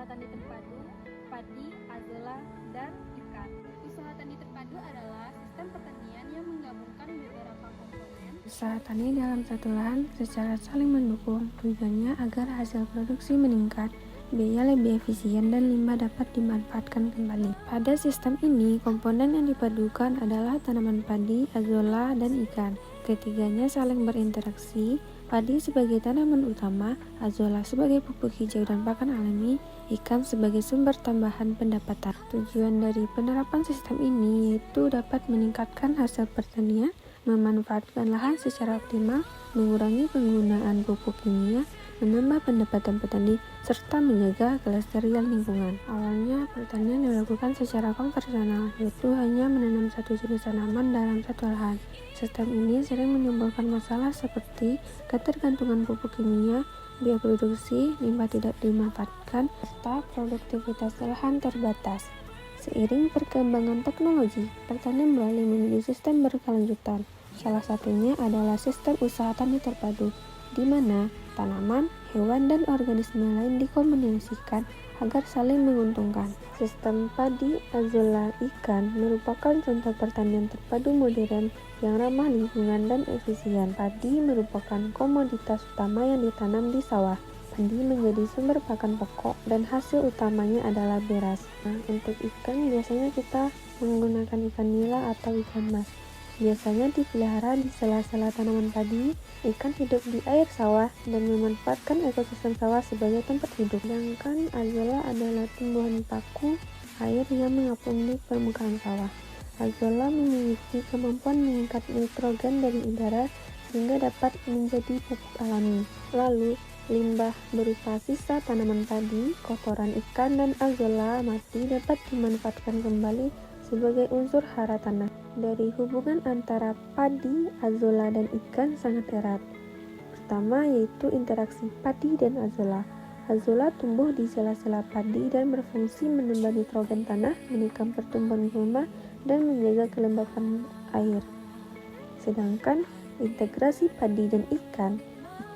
usaha tani terpadu, padi, azolla, dan ikan. Usaha tani terpadu adalah sistem pertanian yang menggabungkan beberapa komponen Usaha tani dalam satu lahan secara saling mendukung, tujuannya agar hasil produksi meningkat, biaya lebih efisien, dan limbah dapat dimanfaatkan kembali. Pada sistem ini, komponen yang dipadukan adalah tanaman padi, azolla, dan ikan. Ketiganya saling berinteraksi, padi sebagai tanaman utama, azolla sebagai pupuk hijau dan pakan alami, ikan sebagai sumber tambahan pendapatan. Tujuan dari penerapan sistem ini yaitu dapat meningkatkan hasil pertanian, memanfaatkan lahan secara optimal, mengurangi penggunaan pupuk kimia, menambah pendapatan petani, serta menjaga kelestarian lingkungan. Awalnya, pertanian dilakukan secara konvensional, yaitu hanya menanam satu jenis tanaman dalam satu lahan. Sistem ini sering menimbulkan masalah seperti ketergantungan pupuk kimia, biaya produksi, limbah tidak dimanfaatkan, serta produktivitas lahan terbatas. Seiring perkembangan teknologi, pertanian beralih menuju sistem berkelanjutan. Salah satunya adalah sistem usaha tani terpadu, di mana tanaman, hewan, dan organisme lain dikombinasikan agar saling menguntungkan. Sistem padi, azolla, ikan merupakan contoh pertanian terpadu modern yang ramah lingkungan dan efisien. Padi merupakan komoditas utama yang ditanam di sawah. Padi menjadi sumber pakan pokok dan hasil utamanya adalah beras. Nah, untuk ikan biasanya kita menggunakan ikan nila atau ikan mas. Biasanya dipelihara di sela-sela tanaman padi. Ikan hidup di air sawah dan memanfaatkan ekosistem sawah sebagai tempat hidup. Sedangkan azolla adalah tumbuhan paku air yang mengapung di permukaan sawah. Azolla memiliki kemampuan mengikat nitrogen dari udara sehingga dapat menjadi pupuk alami. Lalu, limbah berupa sisa tanaman padi, kotoran ikan, dan azolla mati dapat dimanfaatkan kembali sebagai unsur hara tanah. Dari hubungan antara padi, azolla, dan ikan sangat erat. Pertama yaitu interaksi padi dan azolla. Azolla tumbuh di sela-sela padi dan berfungsi menambah nitrogen tanah, menekan pertumbuhan gulma, dan menjaga kelembapan air. Sedangkan integrasi padi dan ikan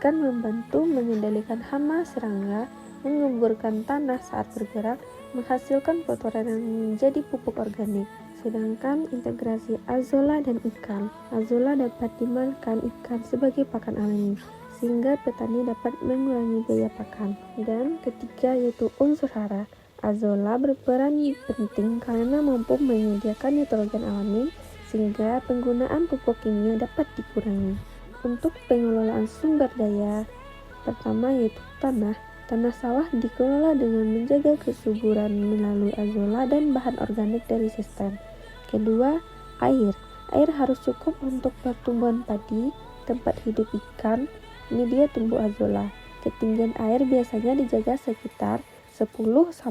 membantu mengendalikan hama serangga, mengemburkan tanah saat bergerak, menghasilkan kotoran yang menjadi pupuk organik. Sedangkan integrasi azolla dan ikan, azolla dapat dimakan ikan sebagai pakan alami, sehingga petani dapat mengurangi biaya pakan. Dan ketiga yaitu unsur hara. Azolla berperan penting karena mampu menyediakan nitrogen alami, sehingga penggunaan pupuk kimia dapat dikurangi. Untuk pengelolaan sumber daya, pertama yaitu tanah. Tanah sawah dikelola dengan menjaga kesuburan melalui azolla dan bahan organik dari sistem. Kedua, air. Air harus cukup untuk pertumbuhan padi, tempat hidup ikan, ini dia tumbuh azolla. Ketinggian air biasanya dijaga sekitar 10-20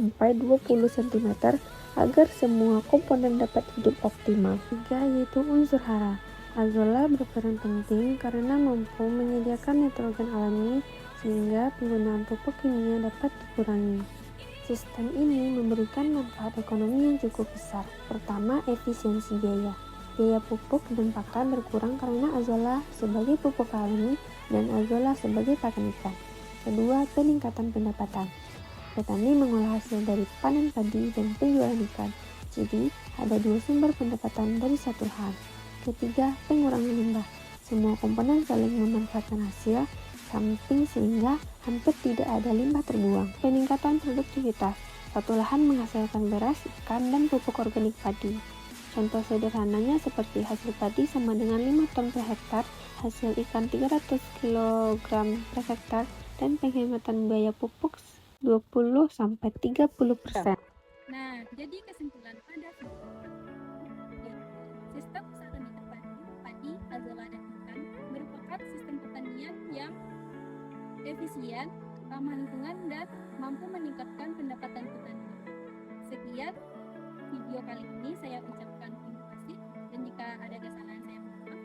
cm agar semua komponen dapat hidup optimal. Tiga yaitu unsur hara. Azolla berperan penting karena mampu menyediakan nitrogen alami sehingga penggunaan pupuk kimia dapat dikurangi. Sistem ini memberikan manfaat ekonomi yang cukup besar. Pertama, efisiensi biaya. Biaya pupuk dan pakan berkurang karena azolla sebagai pupuk alami dan azolla sebagai pakan ikan. Kedua, peningkatan pendapatan. Petani mengolah hasil dari panen padi dan penjualan ikan. Jadi, ada dua sumber pendapatan dari satu lahan. Ketiga, pengurangan limbah. Semua komponen saling memanfaatkan hasil samping sehingga hampir tidak ada limbah terbuang. Peningkatan produktivitas. Satu lahan menghasilkan beras, ikan, dan pupuk organik padi. Contoh sederhananya seperti hasil padi sama dengan 5 ton per hektar, hasil ikan 300 kg per hektar, dan penghematan biaya pupuk 20-30%. Nah, jadi kesimpulan pada video sistem usaha tani terpadu, padi, azolla, dan ikan merupakan sistem pertanian yang efisien, ramah lingkungan, dan mampu meningkatkan pendapatan petani. Sekian video kali ini, saya ucapkan terima kasih, dan jika ada kesalahan saya mohon maaf.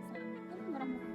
Assalamualaikum warahmatullahi wabarakatuh.